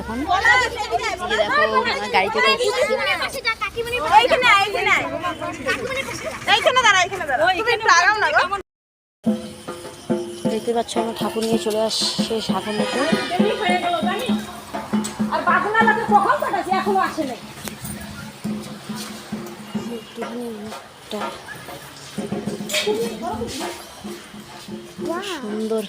এখন। দেখো আমার গাড়িতে দেখতে পাচ্ছ আমার ঠাকুর নিয়ে চলে আসছে শাখা মতো। সুন্দর